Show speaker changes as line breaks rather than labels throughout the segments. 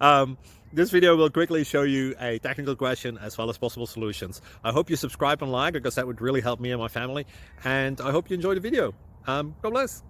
um, this video will quickly show you a technical question as well as possible solutions. I hope you subscribe and like, because that would really help me and my family. And I hope you enjoy the video. God bless.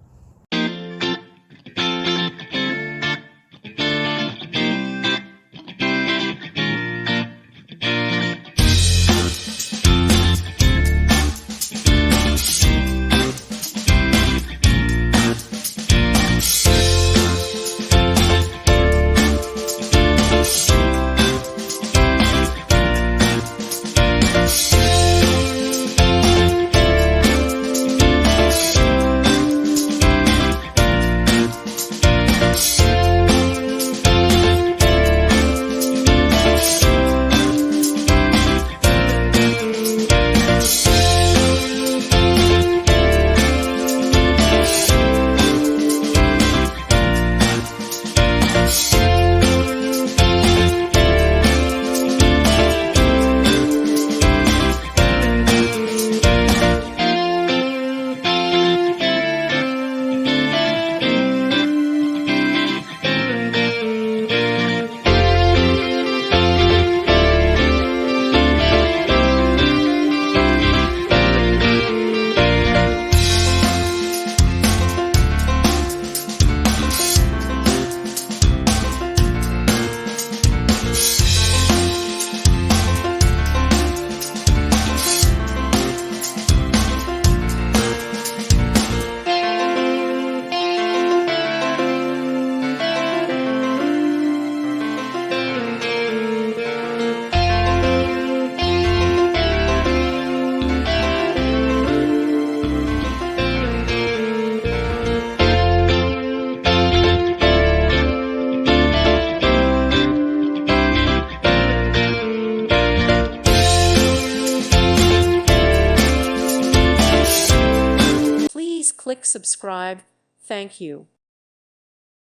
Please click subscribe. Thank you.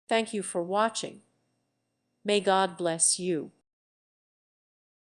Thank you for watching. May God bless you.